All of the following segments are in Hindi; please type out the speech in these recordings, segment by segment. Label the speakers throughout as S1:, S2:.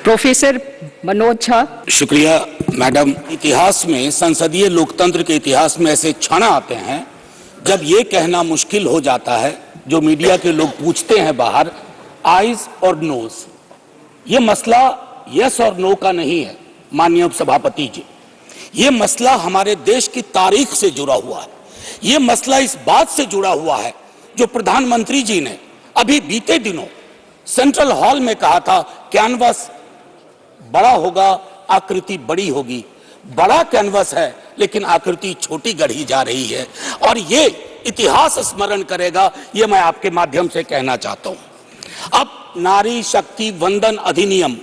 S1: प्रोफेसर मनोज झा।
S2: शुक्रिया मैडम। इतिहास में, संसदीय लोकतंत्र के इतिहास में ऐसे क्षण आते हैं जब ये कहना मुश्किल हो जाता है, जो मीडिया के लोग पूछते हैं बाहर, आइज और नोज। ये मसला यस और नो का नहीं है माननीय उपसभापति जी, ये मसला हमारे देश की तारीख से जुड़ा हुआ है। ये मसला इस बात से जुड़ा हुआ है जो प्रधानमंत्री जी ने अभी बीते दिनों सेंट्रल हॉल में कहा था, कैनवस बड़ा होगा, आकृति बड़ी होगी। बड़ा कैनवस है लेकिन आकृति छोटी गढ़ी जा रही है और ये इतिहास स्मरण करेगा, ये मैं आपके माध्यम से कहना चाहता हूं। अब नारी शक्ति वंदन अधिनियम,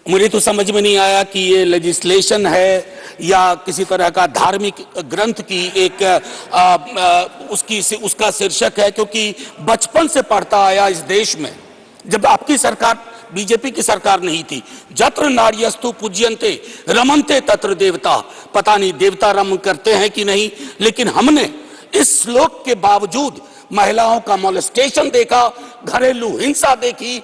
S2: मुझे तो समझ में नहीं आया कि ये लेजिस्लेशन है या किसी तरह का धार्मिक ग्रंथ की एक उसका शीर्षक है, क्योंकि बचपन से पढ़ता आया इस देश में, जब आपकी सरकार बीजेपी की सरकार नहीं थी, जत्र नार्यस्तु पूज्यन्ते रमन्ते तत्र देवता। पता नहीं देवता रम करते हैं कि नहीं, लेकिन हमने इस श्लोक के बावजूद महिलाओं का मोलेस्टेशन देखा, घरेलू हिंसा देखी,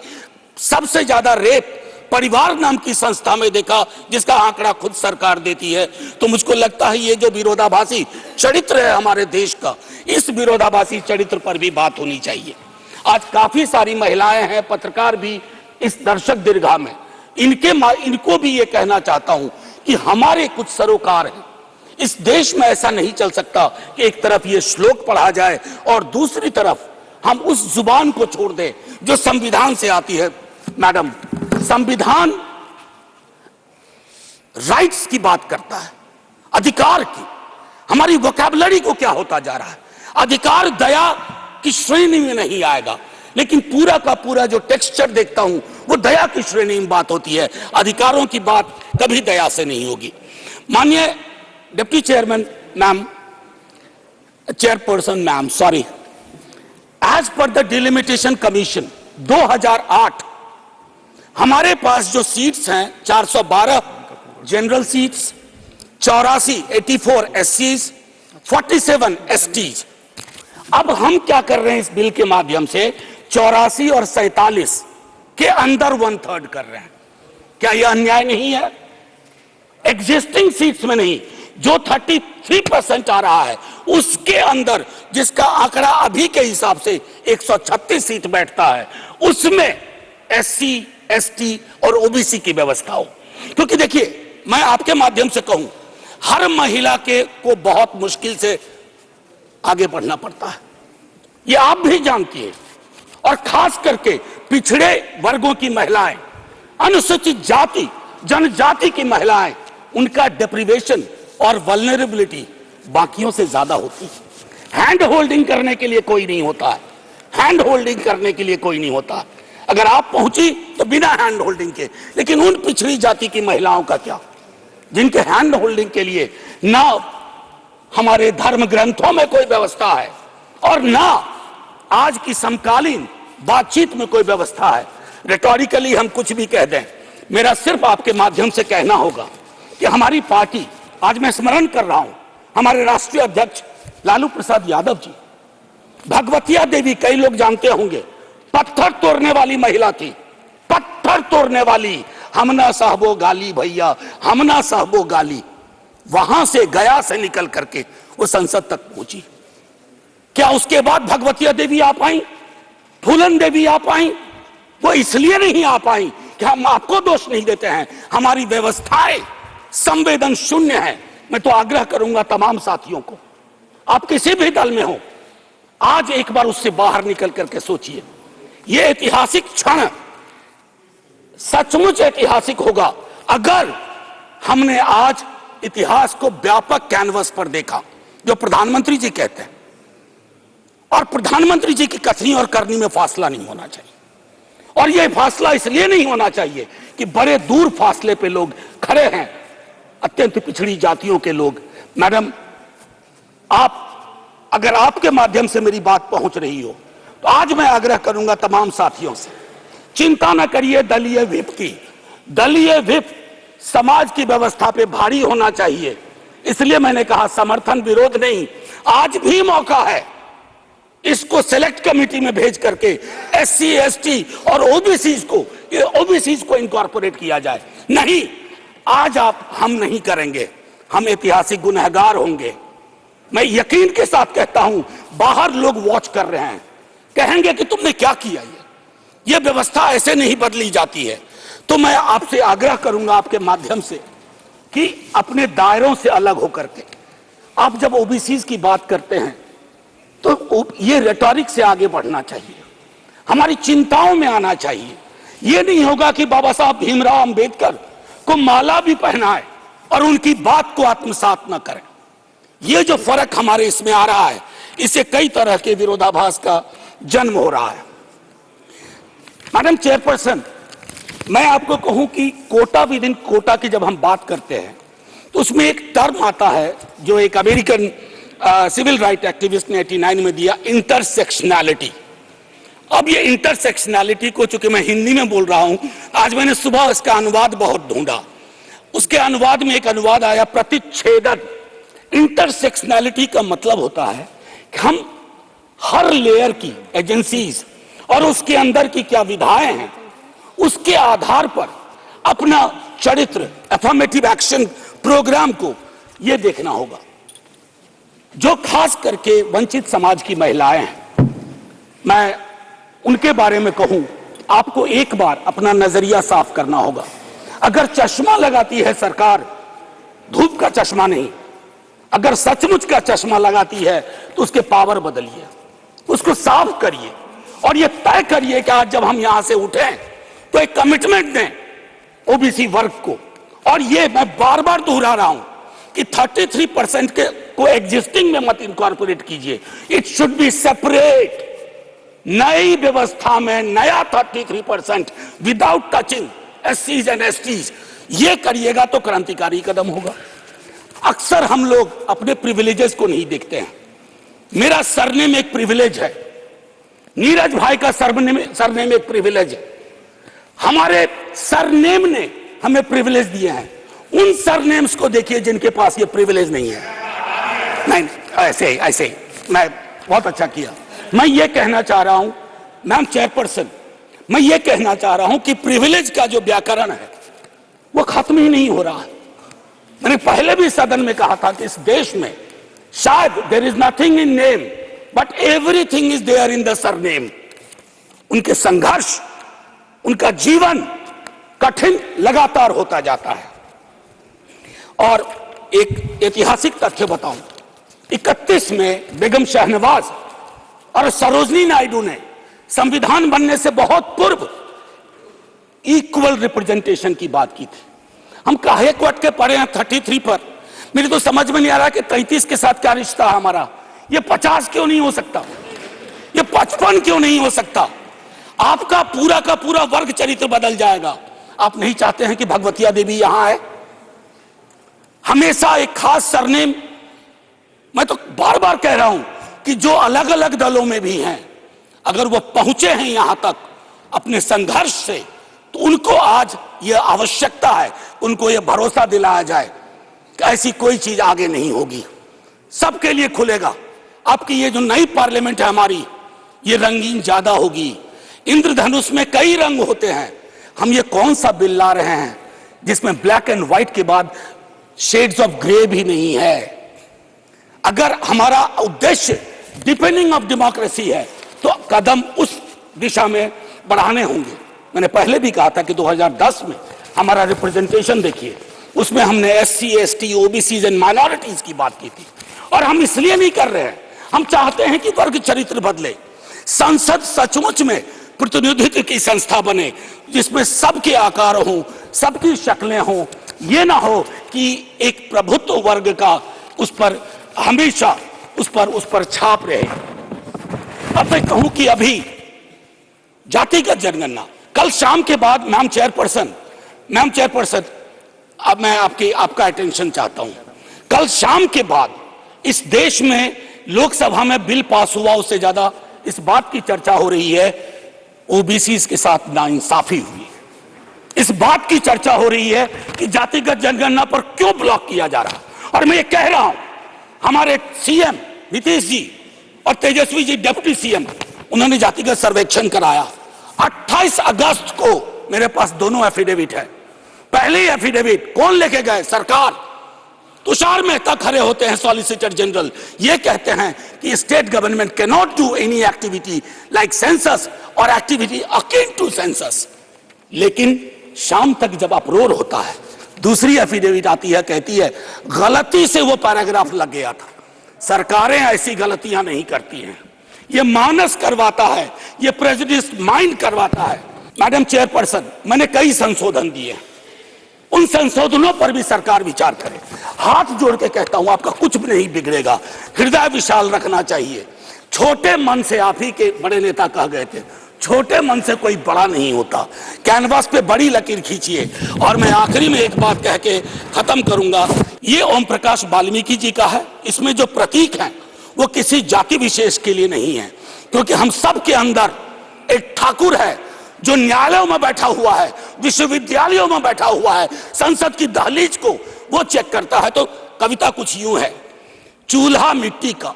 S2: सबसे ज्यादा रेप परिवार नाम की संस्था में देखा, जिसका आंकड़ा खुद सरकार देती है। तो मुझको लगता है ये जो विरोधाभासी चरित्र है हमारे देश का, इस विरोधाभासी चरित्र पर भी बात होनी चाहिए। आज काफी सारी महिलाएं हैं, पत्रकार भी इस दर्शक दीर्घा में, इनको भी ये कहना चाहता हूं कि हमारे कुछ सरोकार हैं। इस देश में ऐसा नहीं चल सकता कि एक तरफ ये श्लोक पढ़ा जाए और दूसरी तरफ हम उस जुबान को छोड़ दें जो संविधान से आती है। मैडम, संविधान राइट्स की बात करता है, अधिकार की। हमारी वोकैबुलरी को क्या होता जा रहा है? अधिकार दया की श्रेणी में नहीं आएगा, लेकिन पूरा का पूरा जो टेक्सचर देखता हूं वो दया की श्रेणी में बात होती है। अधिकारों की बात कभी दया से नहीं होगी। माननीय deputy chairman ma'am, chairperson ma'am, sorry, as per the delimitation commission 2008 हमारे पास जो सीट्स हैं 412 जनरल सीट्स, 84 एससीज, 47 एसटीज। अब हम क्या कर रहे हैं इस बिल के माध्यम से, 84 और 47 के अंदर 1/3 कर रहे हैं। क्या यह अन्याय नहीं है? एग्जिस्टिंग सीट्स में नहीं, जो 33% आ रहा है उसके अंदर, जिसका आंकड़ा अभी के हिसाब से 136 सीट बैठता है, उसमें एससी, एसटी और ओबीसी की व्यवस्था हो। क्योंकि देखिए, मैं आपके माध्यम से कहूं, हर महिला को बहुत मुश्किल से आगे बढ़ना पड़ता है, ये आप भी जानती है। और खास करके पिछड़े वर्गों की महिलाएं, अनुसूचित जाति जनजाति की महिलाएं, उनका डिप्रिवेशन और वल्नरेबिलिटी बाकियों से ज्यादा होती है। हैंड होल्डिंग करने के लिए कोई नहीं होता है, हैंड होल्डिंग करने के लिए कोई नहीं होता। अगर आप पहुंची तो बिना हैंड होल्डिंग के, लेकिन उन पिछड़ी जाति की महिलाओं का क्या, जिनके हैंड होल्डिंग के लिए ना हमारे धर्म ग्रंथों में कोई व्यवस्था है और ना आज की समकालीन बातचीत में कोई व्यवस्था है। रिटोरिकली हम कुछ भी कह दें, मेरा सिर्फ आपके माध्यम से कहना होगा कि हमारी पार्टी, आज मैं स्मरण कर रहा हूं, हमारे राष्ट्रीय अध्यक्ष लालू प्रसाद यादव जी, भगवतिया देवी, कई लोग जानते होंगे, पत्थर तोड़ने वाली महिला थी, पत्थर तोड़ने वाली। हमना साहबो गाली भैया, हमना साहबो गाली। वहां से, गया से निकल करके वो संसद तक पहुंची। क्या उसके बाद भगवतिया देवी आ पाई, फूलन देवी आ पाई? वो इसलिए नहीं आ पाई कि हम आपको दोष नहीं देते हैं, हमारी व्यवस्थाएं संवेदन शून्य है। मैं तो आग्रह करूंगा तमाम साथियों को, आप किसी भी दल में हो, आज एक बार उससे बाहर निकल करके सोचिए। ये ऐतिहासिक क्षण सचमुच ऐतिहासिक होगा अगर हमने आज इतिहास को व्यापक कैनवस पर देखा, जो प्रधानमंत्री जी कहते हैं। और प्रधानमंत्री जी की कथनी और करनी में फासला नहीं होना चाहिए। और यह फासला इसलिए नहीं होना चाहिए कि बड़े दूर फासले पे लोग खड़े हैं, अत्यंत पिछड़ी जातियों के लोग। मैडम, आप, अगर आपके माध्यम से मेरी बात पहुंच रही हो, तो आज मैं आग्रह करूंगा तमाम साथियों से, चिंता न करिए दलीय व्हिप की। दलीय व्हिप समाज की व्यवस्था पे भारी होना चाहिए। इसलिए मैंने कहा समर्थन विरोध नहीं, आज भी मौका है, इसको सेलेक्ट कमेटी में भेज करके एससी एसटी और ओबीसी को इनकॉर्पोरेट किया जाए। नहीं, आज हम नहीं करेंगे, हम ऐतिहासिक गुनहगार होंगे। मैं यकीन के साथ कहता हूं, बाहर लोग वॉच कर रहे हैं, कहेंगे कि तुमने क्या किया। ये व्यवस्था ऐसे नहीं बदली जाती है। तो मैं आपसे आग्रह करूंगा आपके माध्यम से कि अपने दायरों से अलग होकर के आप जब ओबीसी की बात करते हैं तो ये रेटोरिक से आगे बढ़ना चाहिए, हमारी चिंताओं में आना चाहिए। ये नहीं होगा कि बाबा साहब भीमराव अंबेडकर को माला भी पहनाए और उनकी बात को आत्मसात न करें। ये जो फर्क हमारे इसमें आ रहा है, इससे कई तरह के विरोधाभास का जन्म हो रहा है। मैडम चेयरपर्सन, मैं आपको कहूं कि कोटा विद इन कोटा की जब हम बात करते हैं तो उसमें एक टर्म आता है जो एक अमेरिकन सिविल राइट एक्टिविस्ट ने 89 में दिया, इंटरसेक्शनैलिटी। अब ये इंटरसेक्शनैलिटी को, चूंकि मैं हिंदी में बोल रहा हूं, आज मैंने सुबह इसका अनुवाद बहुत ढूंढा, उसके अनुवाद में एक अनुवाद आया, प्रतिच्छेदन। इंटरसेक्शनैलिटी का मतलब होता है कि हम हर लेयर की एजेंसीज और उसके अंदर की क्या विधाएं हैं, उसके आधार पर अपना चरित्र, अफर्मेटिव एक्शन प्रोग्राम को यह देखना होगा। जो खास करके वंचित समाज की महिलाएं हैं, मैं उनके बारे में कहूं, आपको एक बार अपना नजरिया साफ करना होगा। अगर चश्मा लगाती है सरकार, धूप का चश्मा नहीं, अगर सचमुच का चश्मा लगाती है तो उसके पावर बदलिए, उसको साफ करिए और ये तय करिए कि आज जब हम यहां से उठें तो एक कमिटमेंट दें ओबीसी वर्ग को। और ये मैं बार बार दोहरा रहा हूं कि 33% के को एग्जिस्टिंग में मत इनकॉर्पोरेट कीजिए, इट शुड बी सेपरेट। नई व्यवस्था में नया 33% विदाउट टचिंग एससीज एंड एसटीज, ये करिएगा तो क्रांतिकारी कदम होगा। अक्सर हम लोग अपने प्रिविलेजेस को नहीं देखते हैं। मेरा सरनेम एक प्रिविलेज है, नीरज भाई का सरनेम एक प्रिविलेज है। हमारे सरनेम ने हमें प्रिविलेज दिए हैं। उन सरनेम्स को देखिए जिनके पास ये प्रिविलेज नहीं है। नहीं, ऐसे ही मैं बहुत अच्छा किया। मैं ये कहना चाह रहा हूं मैम चेयरपर्सन, मैं ये कहना चाह रहा हूं कि प्रिविलेज का जो व्याकरण है वो खत्म ही नहीं हो रहा है। मैंने पहले भी सदन में कहा था कि इस देश में शायद there is nothing in name but everything is there in the surname. उनके संघर्ष, उनका जीवन कठिन लगातार होता जाता है। और एक ऐतिहासिक तथ्य बताऊं, 31 में बेगम शहनवाज और सरोजनी नायडू ने संविधान बनने से बहुत पूर्व इक्वल रिप्रेजेंटेशन की बात की थी। हम काहे को अटके पड़े हैं 33 पर। मेरी तो समझ में नहीं आ रहा कि 33 के साथ क्या रिश्ता है हमारा। ये 50 क्यों नहीं हो सकता, ये 55 क्यों नहीं हो सकता। आपका पूरा का पूरा वर्ग चरित्र बदल जाएगा। आप नहीं चाहते हैं कि भगवतिया देवी यहां है, हमेशा एक खास सरनेम। मैं तो बार बार कह रहा हूं कि जो अलग अलग दलों में भी हैं, अगर वो पहुंचे हैं यहां तक अपने संघर्ष से, तो उनको आज ये आवश्यकता है, उनको ये भरोसा दिलाया जाए कि ऐसी कोई चीज आगे नहीं होगी, सबके लिए खुलेगा। आपकी ये जो नई पार्लियामेंट है हमारी, ये रंगीन ज्यादा होगी। इंद्रधनुष में कई रंग होते हैं। हम ये कौन सा बिल ला रहे हैं जिसमें ब्लैक एंड व्हाइट के बाद शेड्स ऑफ ग्रे भी नहीं है। अगर हमारा उद्देश्य डिपेंडिंग ऑफ डेमोक्रेसी है तो कदम उस दिशा में बढ़ाने होंगे। मैंने पहले भी कहा था कि 2010 में हमारा रिप्रेजेंटेशन देखिए, उसमें हमने SC, ST, OBC and minorities की बात की थी। और हम इसलिए नहीं कर रहे हैं, हम चाहते हैं कि वर्ग चरित्र बदले। संसद सचमुच में प्रतिनिधित्व की संस्था बने जिसमें सबके आकार हों, सबकी शक्लें हों। ये ना हो कि एक प्रभुत्व वर्ग का उस पर हमेशा उस पर छाप रहे। अब मैं कहूं कि अभी जातिगत जनगणना कल शाम के बाद, मैम चेयरपर्सन, अब मैं आपका अटेंशन चाहता हूं। कल शाम के बाद इस देश में लोकसभा में बिल पास हुआ, उससे ज्यादा इस बात की चर्चा हो रही है ओबीसी के साथ नाइंसाफी हुई। इस बात की चर्चा हो रही है कि जातिगत जनगणना पर क्यों ब्लॉक किया जा रहा। और मैं ये कह रहा हूं, हमारे सीएम नीतीश जी और तेजस्वी जी डिप्टी सीएम, उन्होंने जातिगत सर्वेक्षण कराया। 28 अगस्त को मेरे पास दोनों एफिडेविट है। पहली एफिडेविट कौन लेके गए? सरकार। तुषार मेहता खड़े होते हैं, सॉलिसिटर जनरल, ये कहते हैं कि state government can not do any activity like census और एक्टिविटी अकिन टू सेंसस। लेकिन शाम तक जब अप्रोर होता है, दूसरी एफिडेविट आती है, कहती है गलती से वो पैराग्राफ लग गया था। सरकारें ऐसी गलतियां नहीं करती हैं, ये मानस करवाता है, ये प्रेजुडिस माइंड करवाता है। मैडम चेयरपर्सन, मैंने कई संशोधन दिए, उन संशोधनों पर भी सरकार विचार करे। हाथ जोड़ के कहता हूं, आपका कुछ भी नहीं बिगड़ेगा, हृदय विशाल रखना चाहिए। छोटे मन से, आप ही के बड़े नेता कह गए थे, छोटे मन से कोई बड़ा नहीं होता। कैनवास पे बड़ी लकीर खींचिए। और मैं आखिरी में एक बात कह के खत्म करूंगा। ये ओम प्रकाश वाल्मीकि जी का है। इसमें जो प्रतीक हैं वो किसी जाति विशेष के लिए नहीं है, क्योंकि हम सब के अंदर एक ठाकुर है जो न्यायालयों में बैठा हुआ है, विश्वविद्यालयों में बैठा हुआ है, संसद की दहलीज को वो चेक करता है। तो कविता कुछ यूं है, चूल्हा मिट्टी का,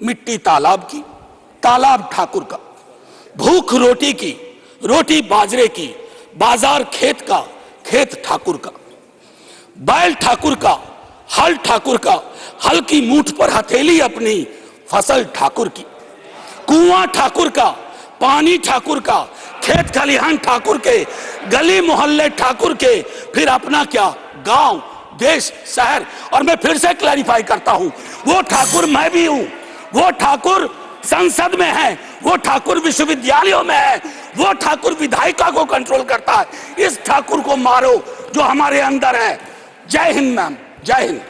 S2: मिट्टी तालाब की, तालाब ठाकुर का, भूख रोटी की, रोटी बाजरे की, बाजार खेत का, खेत ठाकुर का, बैल ठाकुर का, हल ठाकुर का, हल की मूठ पर हथेली अपनी, फसल ठाकुर की, कुआं ठाकुर का, पानी ठाकुर का, खेत खलिहान ठाकुर के, गली मोहल्ले ठाकुर के, फिर अपना क्या, गांव, देश, शहर। और मैं फिर से क्लैरिफाई करता हूं, वो ठाकुर मैं भी हूं, वो ठाकुर संसद में है, वो ठाकुर विश्वविद्यालयों में है, वो ठाकुर विधायिका को कंट्रोल करता है। इस ठाकुर को मारो जो हमारे अंदर है। जय हिंद मैम, जय हिंद।